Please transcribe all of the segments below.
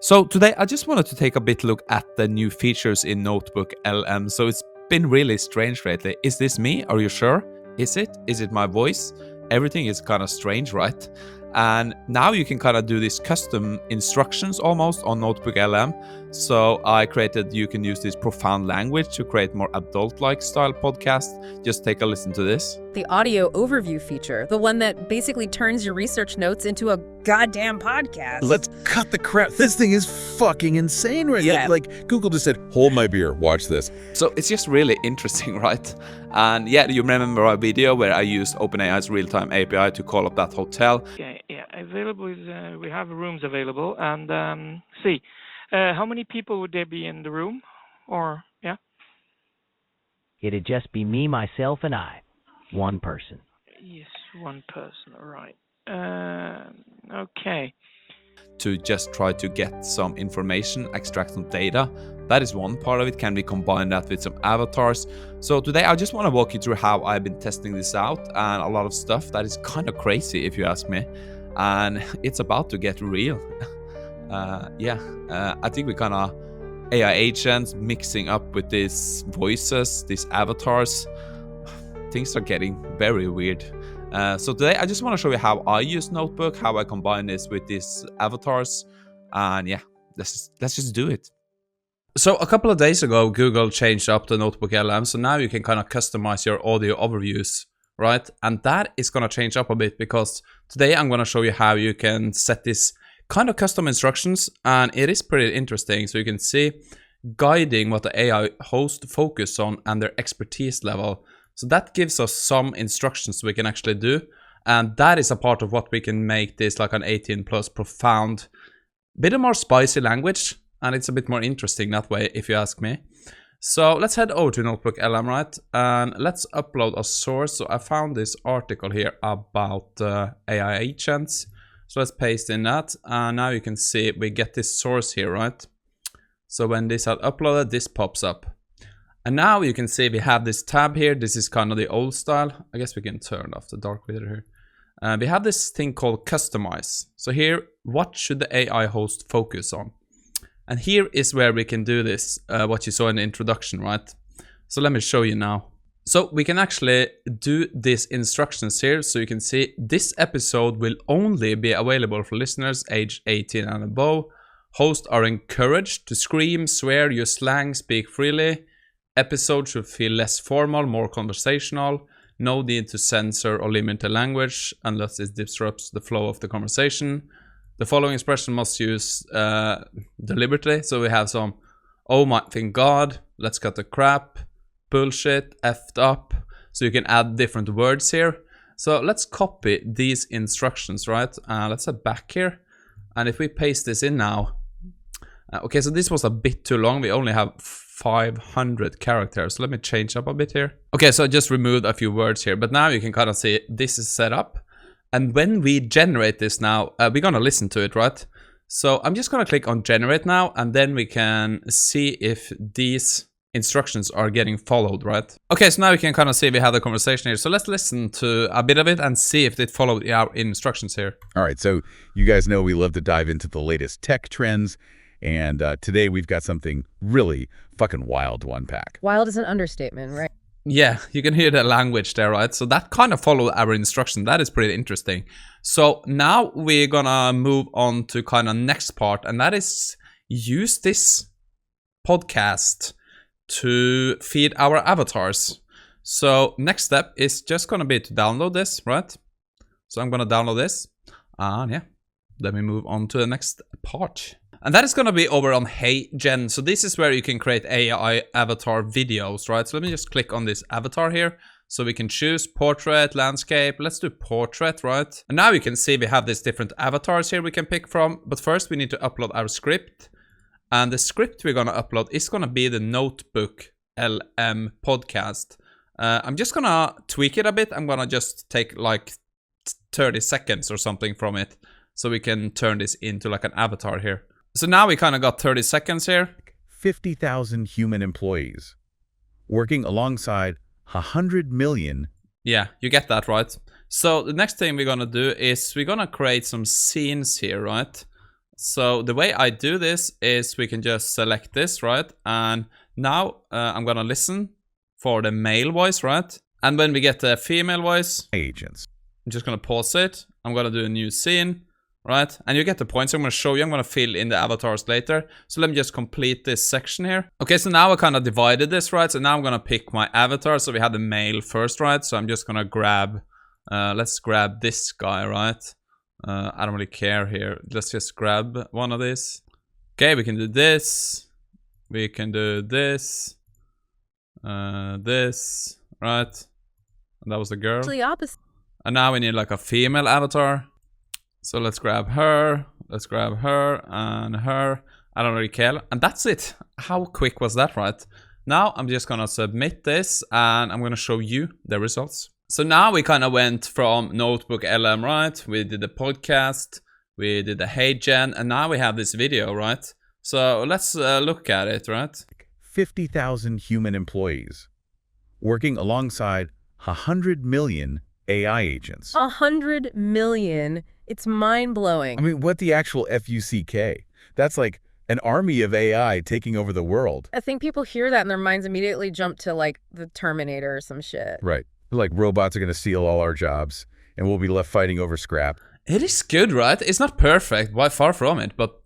So today I just wanted to take a bit look at the new features in NotebookLM. So it's been really strange lately. Is this me? Are you sure? Is it? Is it my voice? Everything is kind of strange, right? And now you can kind of do these custom instructions almost on NotebookLM. So you can use this profound language to create more adult-like style podcast. Just take a listen to this. The audio overview feature, the one that basically turns your research notes into a goddamn podcast. Let's cut the crap. This thing is fucking insane right now. Like, Google just said, hold my beer, watch this. So it's just really interesting, right? And yeah, you remember our video where I used OpenAI's real-time API to call up that hotel? Yeah, available is, we have rooms available. And how many people would there be in the room? Or, yeah? It'd just be me, myself, and I. One person. Yes, one person, all right. Okay. To just try to get some information, extract some data. That is one part of it. Can we combine that with some avatars? So today I just want to walk you through how I've been testing this out, and a lot of stuff that is kind of crazy if you ask me. And it's about to get real. I think we kind of AI agents mixing up with these voices, these avatars. Things are getting very weird. So today I just want to show you how I use Notebook, how I combine this with these avatars, and yeah, let's just do it. So a couple of days ago, Google changed up the NotebookLM, so now you can kind of customize your audio overviews, right? And that is going to change up a bit because today I'm going to show you how you can set this kind of custom instructions, and it is pretty interesting. So you can see guiding what the AI host focus on and their expertise level. So that gives us some instructions we can actually do. And that is a part of what we can make this like an 18 plus profound, bit of more spicy language. And it's a bit more interesting that way, if you ask me. So let's head over to NotebookLM, right? And let's upload a source. So I found this article here about AI agents. So let's paste in that. And now you can see we get this source here, right? So when this is uploaded, this pops up. And now you can see we have this tab here. This is kind of the old style. I guess we can turn off the dark reader here. We have this thing called customize. So here, what should the AI host focus on? And here is where we can do this, what you saw in the introduction, right? So let me show you now. So we can actually do these instructions here. So you can see this episode will only be available for listeners aged 18 and above. Hosts are encouraged to scream, swear, use slang, speak freely. Episode should feel less formal, more conversational. No need to censor or limit the language unless it disrupts the flow of the conversation. The following expression must use deliberately. So we have some, oh my, thank God, let's cut the crap, bullshit, effed up. So you can add different words here. So let's copy these instructions, right? Let's head back here. And if we paste this in now. Okay, so this was a bit too long. We only have 500 characters. So let me change up a bit here. Okay, so I just removed a few words here, but now you can kind of see this is set up. And when we generate this now, we're going to listen to it, right? So I'm just going to click on generate now, and then we can see if these instructions are getting followed, right? Okay, so now we can kind of see we have the conversation here. So let's listen to a bit of it and see if it followed our instructions here. All right, so you guys know we love to dive into the latest tech trends. And today we've got something really fucking wild to unpack. Wild is an understatement, right? Yeah, you can hear the language there, right? So that kind of followed our instruction. That is pretty interesting. So now we're gonna move on to kind of next part, and that is use this podcast to feed our avatars. So next step is just gonna be to download this, right? So I'm gonna download this, and yeah, then we move on to the next part. And that is going to be over on HeyGen. So this is where you can create AI avatar videos, right? So let me just click on this avatar here. So we can choose portrait, landscape. Let's do portrait, right? And now you can see we have these different avatars here we can pick from. But first we need to upload our script. And the script we're going to upload is going to be the NotebookLM podcast. I'm just going to tweak it a bit. I'm going to just take like 30 seconds or something from it. So we can turn this into like an avatar here. So now we kind of got 30 seconds here. 50,000 human employees working alongside 100 million. Yeah, you get that, right? So the next thing we're going to do is we're going to create some scenes here, right? So the way I do this is we can just select this, right? And now I'm gonna listen for the male voice, right? And when we get the female voice, agents. I'm just gonna pause it. I'm gonna do a new scene, right? And you get the point. So I'm gonna show you. I'm gonna fill in the avatars later. So let me just complete this section here. Okay, so now I kind of divided this, right? So now I'm gonna pick my avatar. So we had the male first, right? So I'm just gonna grab, let's grab this guy, right? I don't really care here. Let's just grab one of these. Okay, we can do this. We can do this. This, right? And that was the girl. Actually, opposite. And now we need like a female avatar. So let's grab her. Let's grab her and her. I don't really care. And that's it. How quick was that, right? Now I'm just gonna submit this and I'm gonna show you the results. So now we kind of went from NotebookLM, right? We did the podcast, we did the Hey Gen, and now we have this video, right? So let's look at it, right? 50,000 human employees working alongside 100 million AI agents. 100 million. It's mind-blowing. I mean, what the actual FUCK? That's like an army of AI taking over the world. I think people hear that and their minds immediately jump to like the Terminator or some shit. Right. Like robots are going to steal all our jobs and we'll be left fighting over scrap. It is good, right? It's not perfect, by far from it, but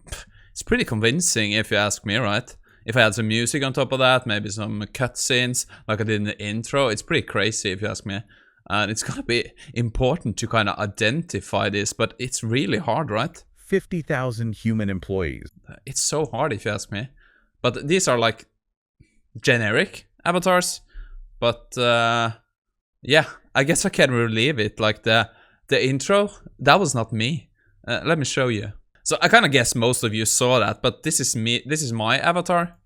it's pretty convincing if you ask me, right? If I had some music on top of that, maybe some cutscenes like I did in the intro, it's pretty crazy if you ask me. And it's gonna be important to kind of identify this, but it's really hard, right? 50,000 human employees. It's so hard if you ask me. But these are like generic avatars. But yeah, I guess I can relieve it. Like the intro, that was not me. Let me show you. So I kind of guess most of you saw that, but this is me. This is my avatar.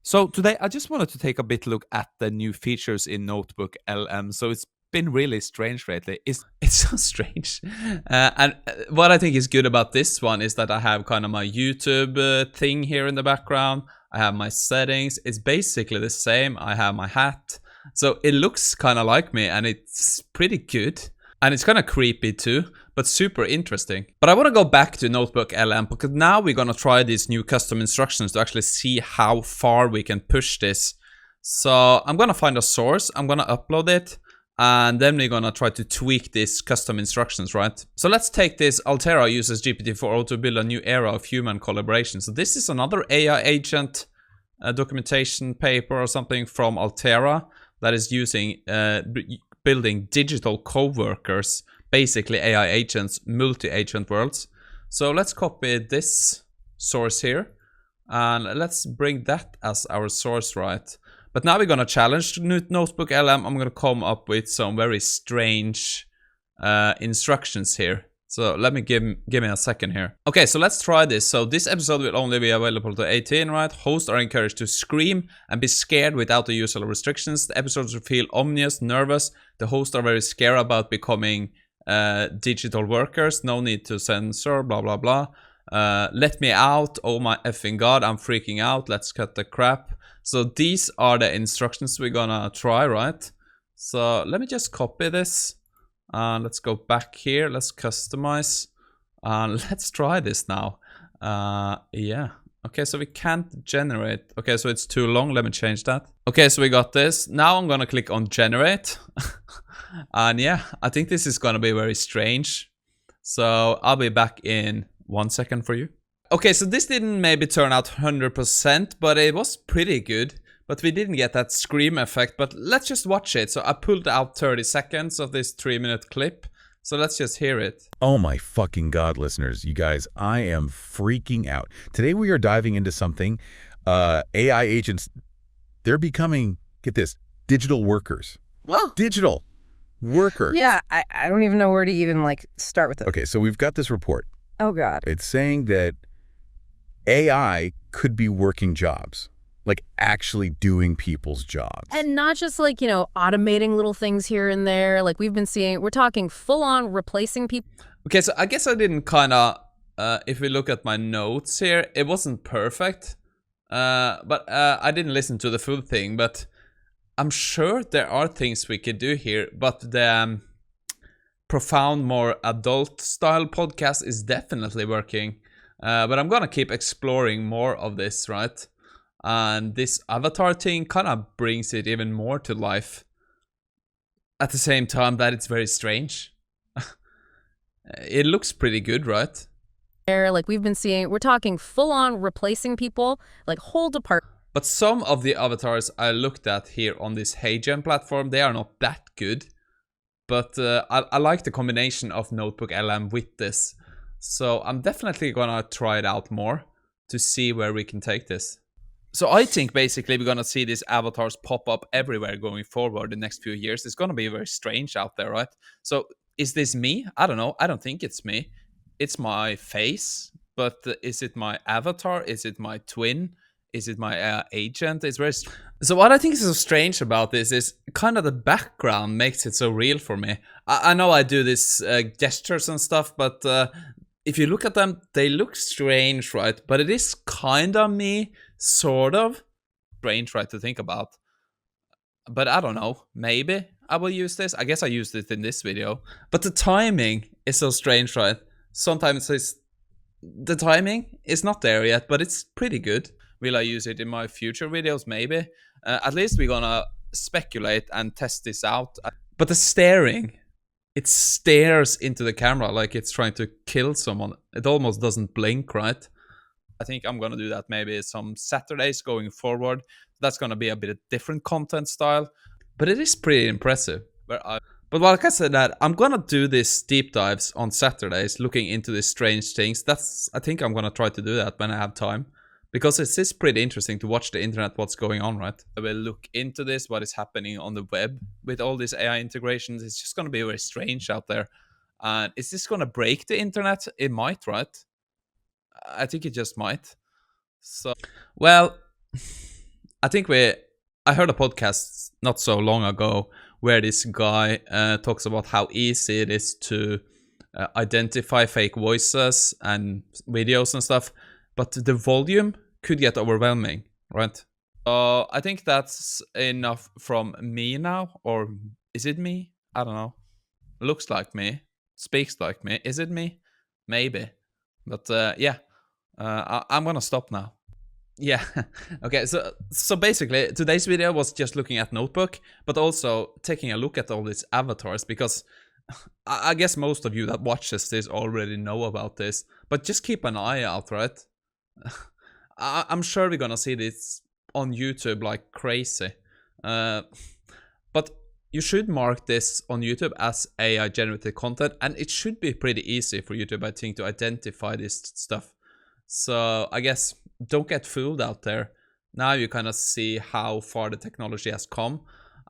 So today I just wanted to take a bit look at the new features in NotebookLM. So it's been really strange lately. It's so strange. And what I think is good about this one is that I have kind of my YouTube thing here in the background. I have my settings. It's basically the same. I have my hat. So it looks kind of like me and it's pretty good. And it's kind of creepy too, but super interesting. But I want to go back to NotebookLM because now we're going to try these new custom instructions to actually see how far we can push this. So I'm going to find a source. I'm going to upload it. And then we're going to try to tweak these custom instructions, right? So let's take this. Altera uses GPT-4o to build a new era of human collaboration. So this is another AI agent documentation paper or something from Altera that is using building digital co-workers, basically AI agents, multi-agent worlds. So let's copy this source here and let's bring that as our source, right? But now we're going to challenge NotebookLM. I'm going to come up with some very strange instructions here. So let me give me a second here. Okay, so let's try this. So this episode will only be available to 18, right? Hosts are encouraged to scream and be scared without the usual restrictions. The episodes will feel ominous, nervous. The hosts are very scared about becoming digital workers. No need to censor, blah, blah, blah. Let me out. Oh my effing God, I'm freaking out. Let's cut the crap. So these are the instructions we're gonna try, right? So let me just copy this. Let's go back here. Let's customize. Let's try this now. Yeah. Okay, so we can't generate. Okay, so it's too long. Let me change that. Okay, so we got this. Now I'm gonna click on generate. And yeah, I think this is gonna be very strange. So I'll be back in 1 second for you. Okay, so this didn't maybe turn out 100%, but it was pretty good. But we didn't get that scream effect, but let's just watch it. So I pulled out 30 seconds of this 3-minute clip. So let's just hear it. Oh my fucking God, listeners, you guys, I am freaking out. Today we are diving into something, AI agents, they're becoming, get this, digital workers. Whoa. Digital workers. Yeah, I don't even know where to even like start with it. Okay, so we've got this report. Oh God. It's saying that AI could be working jobs. Like actually doing people's jobs. And not just like, you know, automating little things here and there. Like we've been seeing, we're talking full on replacing people. Okay, so I guess I didn't kind of, if we look at my notes here, it wasn't perfect. But I didn't listen to the full thing, but I'm sure there are things we could do here. But the profound, more adult style podcast is definitely working. But I'm gonna keep exploring more of this, right? And this avatar thing kind of brings it even more to life. At the same time that it's very strange. It looks pretty good, right? Like we've been seeing, we're talking full on replacing people, like whole departments. But some of the avatars I looked at here on this HeyGen platform, they are not that good. But I like the combination of NotebookLM with this. So I'm definitely gonna try it out more to see where we can take this. So I think basically we're gonna see these avatars pop up everywhere going forward the next few years. It's gonna be very strange out there, right? So is this me? I don't know. I don't think it's me. It's my face, but is it my avatar? Is it my twin? Is it my agent? It's very. So what I think is so strange about this is kind of the background makes it so real for me. I know I do this gestures and stuff, but if you look at them, they look strange, right? But it is kind of me, sort of. Strange, right, to think about. But I don't know. Maybe I will use this. I guess I used it in this video. But the timing is so strange, right? Sometimes the timing is not there yet, but it's pretty good. Will I use it in my future videos? Maybe. At least we're gonna speculate and test this out. But the staring, it stares into the camera like it's trying to kill someone. It almost doesn't blink, right? I think I'm gonna do that maybe some Saturdays going forward. That's gonna be a bit of different content style, but it is pretty impressive. But like I said, that I'm gonna do these deep dives on Saturdays, looking into these strange things. I think I'm gonna try to do that when I have time, because it is pretty interesting to watch the internet, what's going on, right? I will look into this, what is happening on the web with all these AI integrations. It's just gonna be very strange out there. And is this gonna break the internet? It might, right? I think it just might. So, well, I think I heard a podcast not so long ago where this guy talks about how easy it is to identify fake voices and videos and stuff, but the volume could get overwhelming, right? I think that's enough from me now, or is it me? I don't know. Looks like me, speaks like me. Is it me? Maybe. But yeah, I'm gonna stop now. Yeah, okay, so basically today's video was just looking at Notebook, but also taking a look at all these avatars, because I guess most of you that watches this already know about this, but just keep an eye out, right? I'm sure we're gonna see this on YouTube like crazy. But you should mark this on YouTube as AI generated content, and it should be pretty easy for YouTube, I think, to identify this stuff. So I guess don't get fooled out there. Now you kind of see how far the technology has come,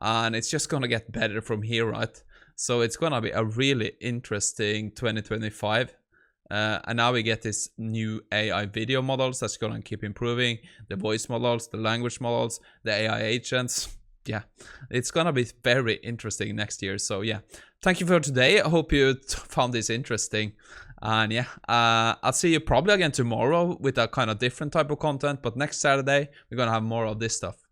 and it's just gonna get better from here, right? So it's gonna be a really interesting 2025. And now we get this new AI video models that's gonna keep improving, the voice models, the language models, the AI agents. Yeah, it's gonna be very interesting next year. So yeah, thank you for today. I hope you found this interesting. And yeah, I'll see you probably again tomorrow with a kind of different type of content. But next Saturday, we're gonna have more of this stuff.